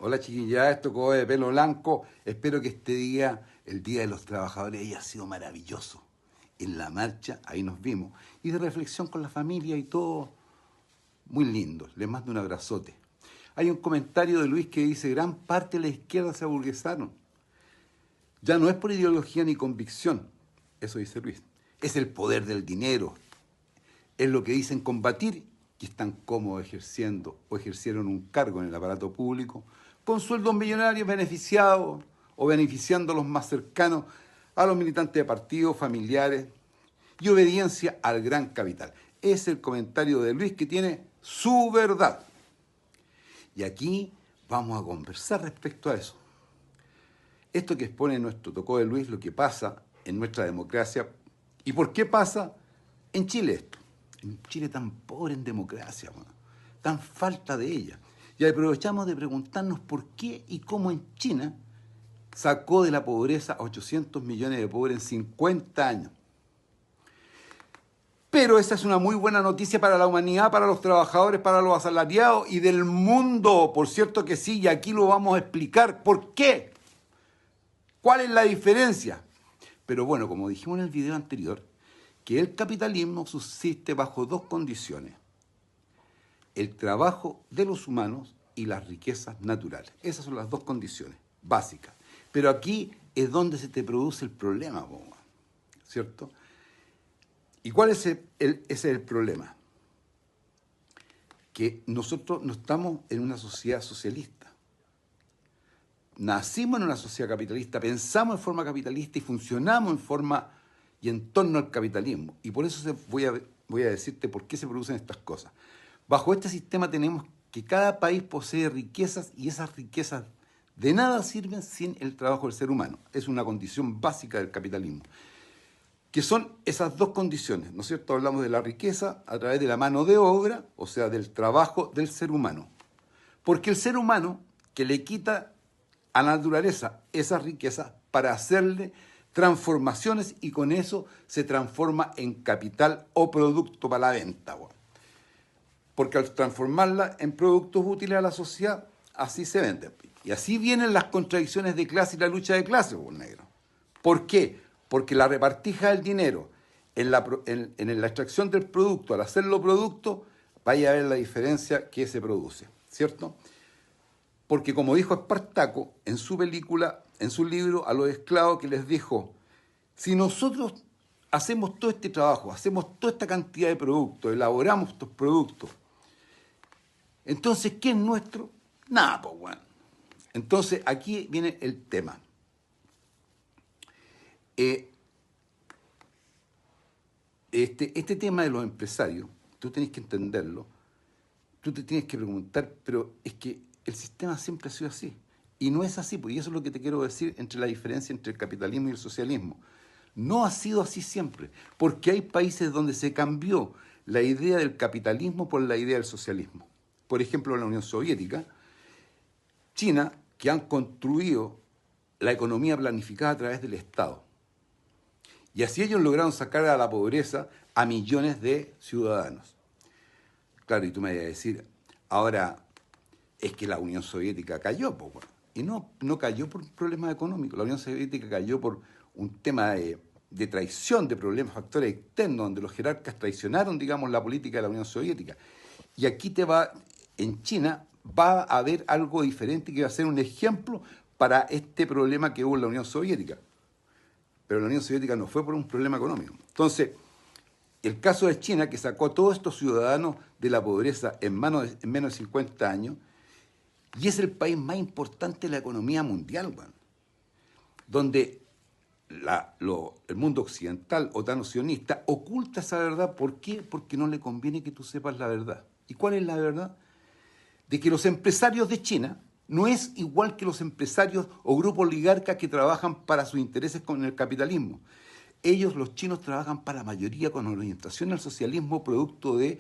Hola chiquilla, esto Coe de pelo blanco. Espero que este día, el Día de los Trabajadores, haya sido maravilloso. En la marcha, ahí nos vimos. Y de reflexión con la familia y todo, muy lindo. Les mando un abrazote. Hay un comentario de Luis que dice, gran parte de la izquierda se aburguesaron. Ya no es por ideología ni convicción, eso dice Luis. Es el poder del dinero. Es lo que dicen combatir y están cómodos ejerciendo o ejercieron un cargo en el aparato público con sueldos millonarios beneficiados o beneficiando a los más cercanos, a los militantes de partidos, familiares y obediencia al gran capital. Es el comentario de Luis que tiene su verdad. Y aquí vamos a conversar respecto a eso. Esto que expone nuestro tocó de Luis, lo que pasa en nuestra democracia y por qué pasa en Chile esto. En Chile tan pobre en democracia, tan falta de ella. Y aprovechamos de preguntarnos por qué y cómo en China sacó de la pobreza a 800 millones de pobres en 50 años. Pero esa es una muy buena noticia para la humanidad, para los trabajadores, para los asalariados y del mundo. Por cierto que sí, y aquí lo vamos a explicar. ¿Por qué? ¿Cuál es la diferencia? Pero bueno, como dijimos en el video anterior, que el capitalismo subsiste bajo dos condiciones: el trabajo de los humanos y las riquezas naturales. Esas son las dos condiciones básicas. Pero aquí es donde se te produce el problema, ¿cierto? ¿Y cuál es ese es el problema? Que nosotros no estamos en una sociedad socialista. Nacimos en una sociedad capitalista, pensamos en forma capitalista y funcionamos en forma y en torno al capitalismo. Y por eso voy a decirte por qué se producen estas cosas. Bajo este sistema tenemos que cada país posee riquezas y esas riquezas de nada sirven sin el trabajo del ser humano. Es una condición básica del capitalismo. Que son esas dos condiciones, ¿no es cierto? Hablamos de la riqueza a través de la mano de obra, o sea, del trabajo del ser humano. Porque el ser humano que le quita a la naturaleza esa riqueza para hacerle transformaciones y con eso se transforma en capital o producto para la venta. Porque al transformarla en productos útiles a la sociedad, así se vende. Y así vienen las contradicciones de clase y la lucha de clase, negro. ¿Por qué? Porque la repartija del dinero en la extracción del producto, al hacerlo producto, vaya a ver la diferencia que se produce, ¿cierto? Porque como dijo Espartaco en su película, en su libro, a los esclavos que les dijo, si nosotros hacemos todo este trabajo, hacemos toda esta cantidad de productos, elaboramos estos productos, entonces, ¿qué es nuestro? Nada, pues bueno. Entonces, aquí viene el tema. Este tema de los empresarios, tú tienes que entenderlo, tú te tienes que preguntar, pero es que el sistema siempre ha sido así. Y no es así, pues, y eso es lo que te quiero decir entre la diferencia entre el capitalismo y el socialismo. No ha sido así siempre, porque hay países donde se cambió la idea del capitalismo por la idea del socialismo. Por ejemplo, en la Unión Soviética, China, que han construido la economía planificada a través del Estado. Y así ellos lograron sacar a la pobreza a millones de ciudadanos. Claro, y tú me vas a decir, ahora es que la Unión Soviética cayó, pues, bueno. Y no cayó por problemas económicos, la Unión Soviética cayó por un tema de traición, de problemas, factores externos, donde los jerarcas traicionaron, digamos, la política de la Unión Soviética. Y aquí en China va a haber algo diferente que va a ser un ejemplo para este problema que hubo en la Unión Soviética. Pero la Unión Soviética no fue por un problema económico. Entonces, el caso de China, que sacó a todos estos ciudadanos de la pobreza en menos de 50 años, y es el país más importante de la economía mundial, donde el mundo occidental o tan sionista oculta esa verdad. ¿Por qué? Porque no le conviene que tú sepas la verdad. ¿Y cuál es la verdad? De que los empresarios de China no es igual que los empresarios o grupos oligarcas que trabajan para sus intereses con el capitalismo. Ellos, los chinos, trabajan para la mayoría con orientación al socialismo producto de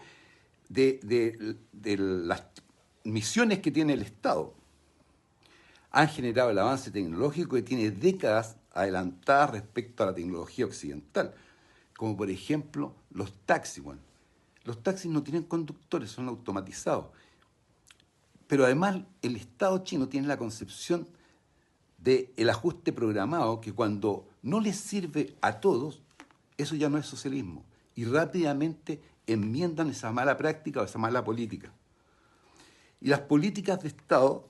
las misiones que tiene el Estado. Han generado el avance tecnológico que tiene décadas adelantadas respecto a la tecnología occidental, como por ejemplo los taxis. Bueno, los taxis no tienen conductores, son automatizados. Pero además el Estado chino tiene la concepción del ajuste programado que cuando no les sirve a todos, eso ya no es socialismo. Y rápidamente enmiendan esa mala práctica o esa mala política. Y las políticas de Estado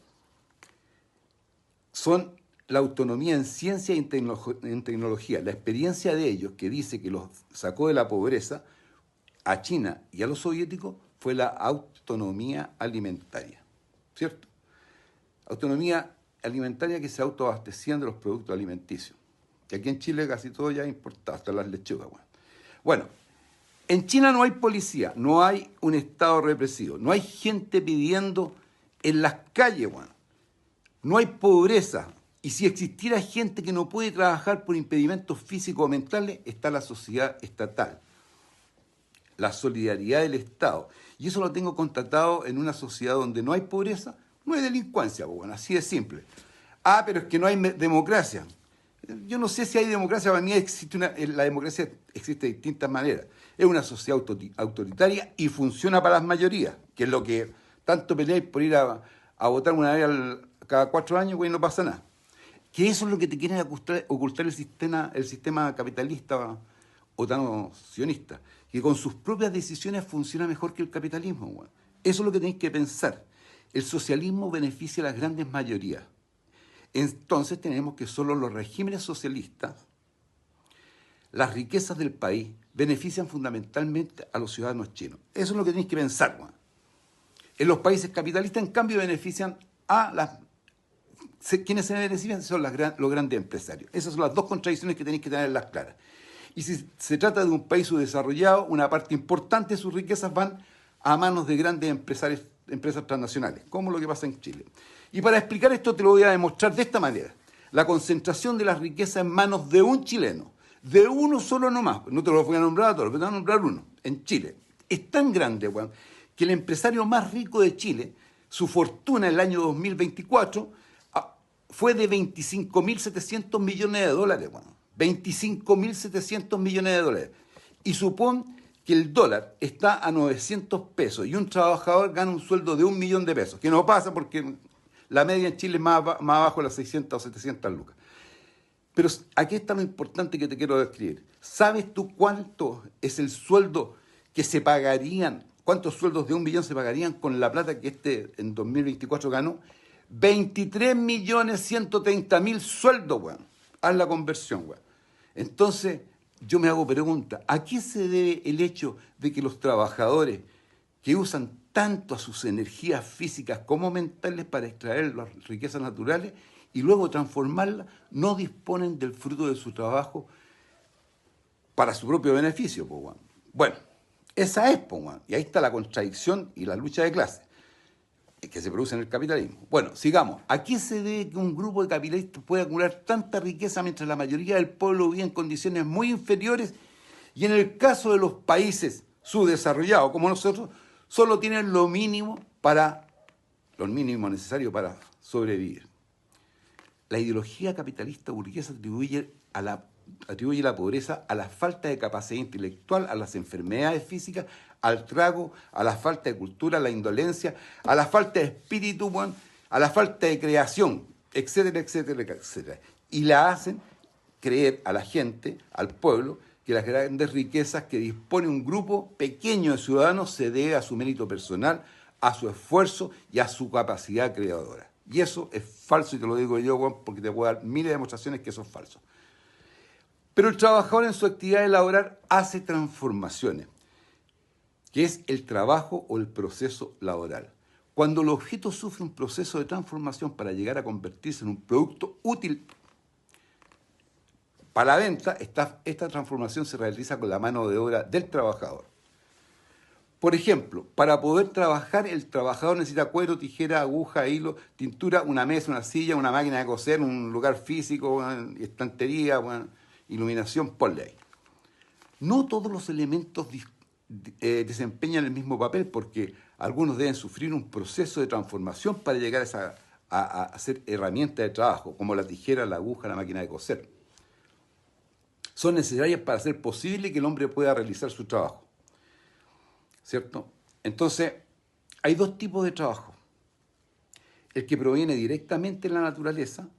son la autonomía en ciencia y en tecnología. La experiencia de ellos, que dice que los sacó de la pobreza a China y a los soviéticos, fue la autonomía alimentaria. ¿Cierto? Autonomía alimentaria que se autoabastecían de los productos alimenticios. Que aquí en Chile casi todo ya es importado, hasta las lechugas. Bueno, en China no hay policía, no hay un Estado represivo, no hay gente pidiendo en las calles, no hay pobreza. Y si existiera gente que no puede trabajar por impedimentos físicos o mentales, está la sociedad estatal, la solidaridad del Estado. Y eso lo tengo constatado en una sociedad donde no hay pobreza, no hay delincuencia, así de simple. Ah, pero es que no hay democracia. Yo no sé si hay democracia, para mí la democracia existe de distintas maneras. Es una sociedad autoritaria y funciona para las mayorías, que es lo que tanto peleáis por ir a votar una vez cada 4 años, y no pasa nada. Que eso es lo que te quieren ocultar el sistema capitalista o tan sionista, que con sus propias decisiones funciona mejor que el capitalismo. Eso es lo que tenéis que pensar. El socialismo beneficia a las grandes mayorías. Entonces tenemos que solo los regímenes socialistas, las riquezas del país, benefician fundamentalmente a los ciudadanos chinos. Eso es lo que tenéis que pensar. En los países capitalistas, en cambio, benefician a quienes se benefician son los grandes empresarios. Esas son las dos contradicciones que tenéis que tenerlas claras. Y si se trata de un país subdesarrollado, una parte importante de sus riquezas van a manos de grandes empresas transnacionales, como lo que pasa en Chile. Y para explicar esto te lo voy a demostrar de esta manera. La concentración de las riquezas en manos de un chileno, de uno solo nomás, no te lo voy a nombrar a todos, pero te voy a nombrar uno, en Chile. Es tan grande, que el empresario más rico de Chile, su fortuna en el año 2024 fue de 25.700 millones de dólares. 25.700 millones de dólares. Y supón que el dólar está a 900 pesos y un trabajador gana un sueldo de 1 millón de pesos, que no pasa porque la media en Chile es más abajo de las 600 o 700 lucas. Pero aquí está lo importante que te quiero describir. ¿Sabes tú cuánto es el sueldo que se pagarían, cuántos sueldos de 1 millón se pagarían con la plata que en 2024 ganó? 23.130.000 sueldos, Haz la conversión, Entonces, yo me hago pregunta, ¿a qué se debe el hecho de que los trabajadores que usan tanto a sus energías físicas como mentales para extraer las riquezas naturales y luego transformarlas, no disponen del fruto de su trabajo para su propio beneficio? Bueno, esa es, y ahí está la contradicción y la lucha de clases que se produce en el capitalismo. Bueno, sigamos. ¿A qué se debe que un grupo de capitalistas pueda acumular tanta riqueza mientras la mayoría del pueblo vive en condiciones muy inferiores y en el caso de los países subdesarrollados como nosotros, solo tienen lo mínimo necesario para sobrevivir? La ideología capitalista burguesa atribuye la pobreza a la falta de capacidad intelectual, a las enfermedades físicas, al trago, a la falta de cultura, a la indolencia, a la falta de espíritu, a la falta de creación, etcétera, etcétera, etcétera. Y la hacen creer a la gente, al pueblo, que las grandes riquezas que dispone un grupo pequeño de ciudadanos se debe a su mérito personal, a su esfuerzo y a su capacidad creadora. Y eso es falso, y te lo digo yo, porque te puedo dar miles de demostraciones que eso es falso. Pero el trabajador en su actividad laboral hace transformaciones, que es el trabajo o el proceso laboral. Cuando el objeto sufre un proceso de transformación para llegar a convertirse en un producto útil para la venta, esta transformación se realiza con la mano de obra del trabajador. Por ejemplo, para poder trabajar, el trabajador necesita cuero, tijera, aguja, hilo, tintura, una mesa, una silla, una máquina de coser, un lugar físico, estantería, iluminación, ponle ahí. No todos los elementos desempeñan el mismo papel porque algunos deben sufrir un proceso de transformación para llegar a ser herramientas de trabajo, como la tijera, la aguja, la máquina de coser. Son necesarias para hacer posible que el hombre pueda realizar su trabajo, ¿cierto? Entonces, hay dos tipos de trabajo. el que proviene directamente de la naturaleza,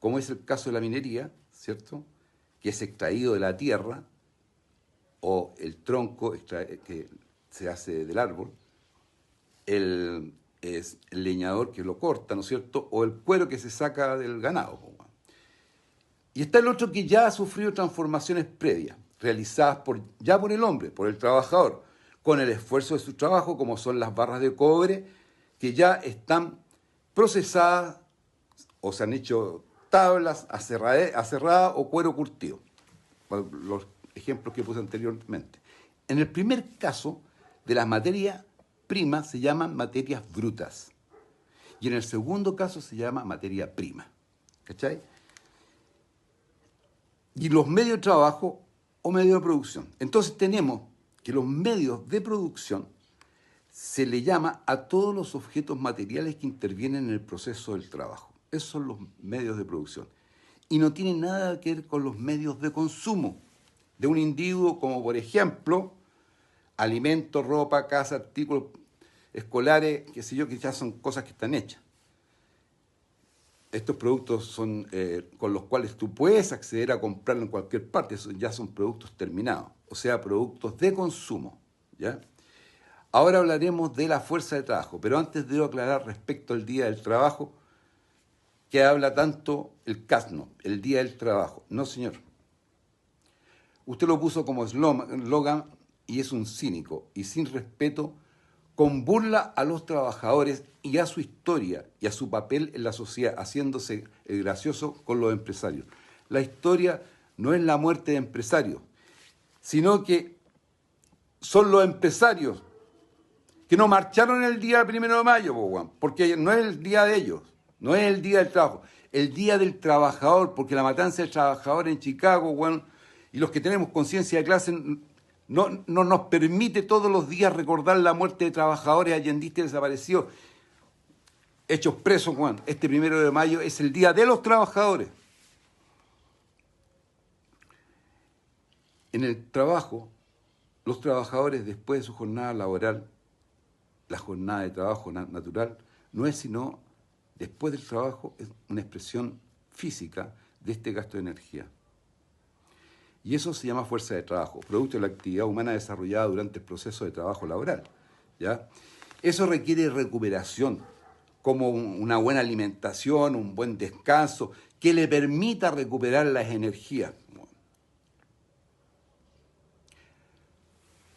como es el caso de la minería, ¿cierto? Que es extraído de la tierra, o el tronco que se hace del árbol, es el leñador que lo corta, ¿no es cierto? O el cuero que se saca del ganado. Y está el otro que ya ha sufrido transformaciones previas, realizadas ya por el hombre, por el trabajador, con el esfuerzo de su trabajo, como son las barras de cobre, que ya están procesadas o se han hecho tablas aserradas o cuero curtido. Los ejemplos que puse anteriormente. En el primer caso, de las materias primas se llaman materias brutas. Y en el segundo caso se llama materia prima. ¿Cachai? Y los medios de trabajo o medios de producción. Entonces tenemos que los medios de producción se le llama a todos los objetos materiales que intervienen en el proceso del trabajo. Esos son los medios de producción. Y no tienen nada que ver con los medios de consumo de un individuo, como por ejemplo, alimentos, ropa, casa, artículos escolares, qué sé yo, que ya son cosas que están hechas. Estos productos son con los cuales tú puedes acceder a comprarlo en cualquier parte, esos ya son productos terminados, o sea, productos de consumo, ¿ya? Ahora hablaremos de la fuerza de trabajo, pero antes debo aclarar respecto al Día del Trabajo, que habla tanto el CASNO, el Día del Trabajo. No, señor. Usted lo puso como eslogan y es un cínico y sin respeto, con burla a los trabajadores y a su historia y a su papel en la sociedad, haciéndose el gracioso con los empresarios. La historia no es la muerte de empresarios, sino que son los empresarios que no marcharon el día 1 de mayo, porque no es el día de ellos, no es el día del trabajo, el día del trabajador, porque la matanza del trabajador en Chicago, y los que tenemos conciencia de clase, no nos permite todos los días recordar la muerte de trabajadores allendistas desaparecidos, hechos presos, Este 1 de mayo es el día de los trabajadores. En el trabajo, los trabajadores, después de su jornada laboral, la jornada de trabajo natural, no es sino, después del trabajo, es una expresión física de este gasto de energía. Y eso se llama fuerza de trabajo, producto de la actividad humana desarrollada durante el proceso de trabajo laboral, ¿ya? Eso requiere recuperación, como una buena alimentación, un buen descanso, que le permita recuperar las energías.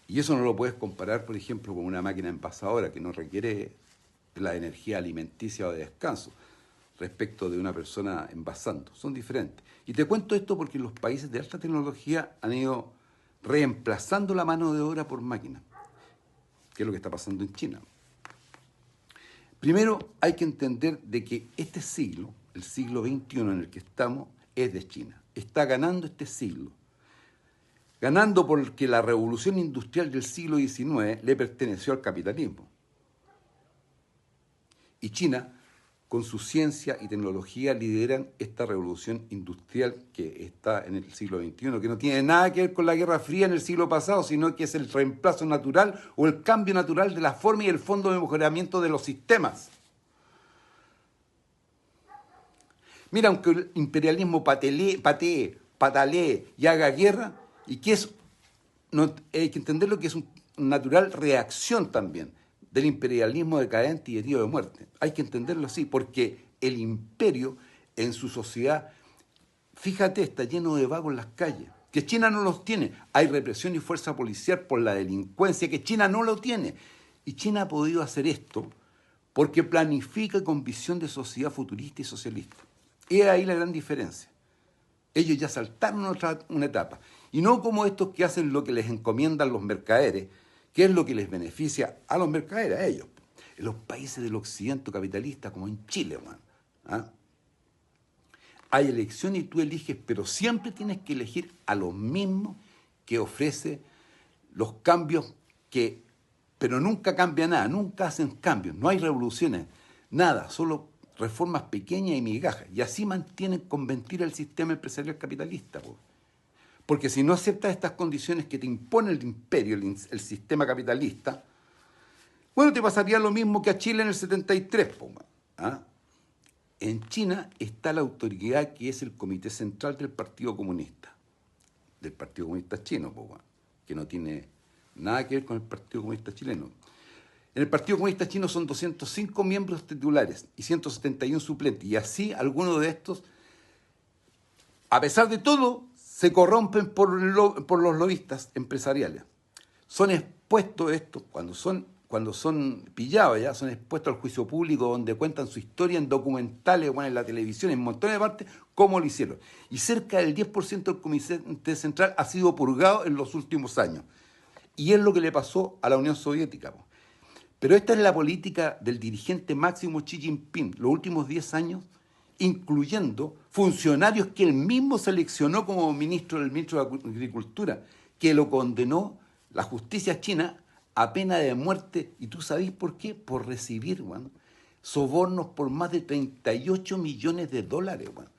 Y eso no lo puedes comparar, por ejemplo, con una máquina envasadora que no requiere la energía alimenticia o de descanso respecto de una persona envasando. Son diferentes. Y te cuento esto porque los países de alta tecnología han ido reemplazando la mano de obra por máquinas, que es lo que está pasando en China. Primero hay que entender de que este siglo, el siglo XXI en el que estamos, es de China. Está ganando este siglo. Ganando porque la revolución industrial del siglo XIX le perteneció al capitalismo. Y China, con su ciencia y tecnología, lideran esta revolución industrial que está en el siglo XXI, que no tiene nada que ver con la Guerra Fría en el siglo pasado, sino que es el reemplazo natural o el cambio natural de la forma y el fondo de mejoramiento de los sistemas. Mira, aunque el imperialismo patalee y haga guerra, y que hay que entender lo que es una natural reacción también del imperialismo decadente y herido de muerte. Hay que entenderlo así, porque el imperio en su sociedad, fíjate, está lleno de vagos en las calles, que China no los tiene. Hay represión y fuerza policial por la delincuencia, que China no lo tiene. Y China ha podido hacer esto porque planifica con visión de sociedad futurista y socialista. Y ahí la gran diferencia. Ellos ya saltaron una etapa. Y no como estos que hacen lo que les encomiendan los mercaderes, que es lo que les beneficia a los mercaderes, a ellos. En los países del occidente capitalista, como en Chile, hay elección y tú eliges, pero siempre tienes que elegir a los mismos que ofrece los cambios pero nunca cambia nada, nunca hacen cambios, no hay revoluciones, nada, solo reformas pequeñas y migajas. Y así mantienen con mentira el sistema empresarial capitalista. Porque si no aceptas estas condiciones que te impone el imperio, el sistema capitalista, bueno, te pasaría lo mismo que a Chile en el 73. En China está la autoridad que es el Comité Central del Partido Comunista Chino, po, weón, que no tiene nada que ver con el Partido Comunista Chileno. En el Partido Comunista Chino son 205 miembros titulares y 171 suplentes, y así algunos de estos, a pesar de todo, se corrompen por los lobistas empresariales. Son expuestos estos, cuando son pillados ya, son expuestos al juicio público donde cuentan su historia en documentales, bueno, en la televisión, en montones de partes, cómo lo hicieron. Y cerca del 10% del Comité Central ha sido purgado en los últimos años. Y es lo que le pasó a la Unión Soviética, po. Pero esta es la política del dirigente máximo Xi Jinping los últimos 10 años, incluyendo funcionarios que él mismo seleccionó como ministro de Agricultura, que lo condenó la justicia china a pena de muerte. ¿Y tú sabés por qué? Por recibir, bueno, sobornos por más de 38 millones de dólares. Bueno.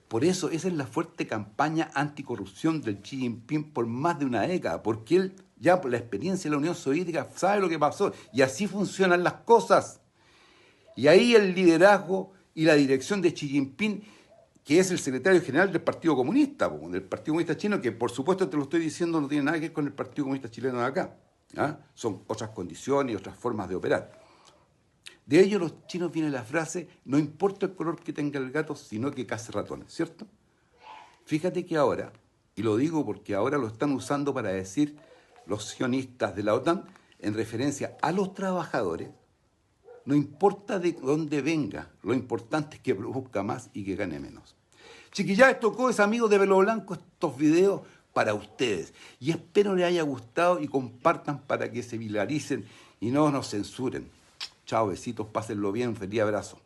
Por eso esa es la fuerte campaña anticorrupción del Xi Jinping por más de una década, porque él ya por la experiencia de la Unión Soviética sabe lo que pasó y así funcionan las cosas. Y ahí el liderazgo y la dirección de Xi Jinping, que es el secretario general del Partido Comunista, del Partido Comunista Chino, que por supuesto te lo estoy diciendo no tiene nada que ver con el Partido Comunista Chileno de acá. ¿Ah? Son otras condiciones y otras formas de operar. De ello los chinos viene la frase, no importa el color que tenga el gato, sino que case ratones, ¿cierto? Fíjate que ahora, y lo digo porque ahora lo están usando para decir los sionistas de la OTAN, en referencia a los trabajadores, no importa de dónde venga, lo importante es que produzca más y que gane menos. Chiquillas, tocó es amigos de Velo Blanco estos videos para ustedes. Y espero les haya gustado y compartan para que se viralizen y no nos censuren. Chao, besitos, pásenlo bien, feliz abrazo.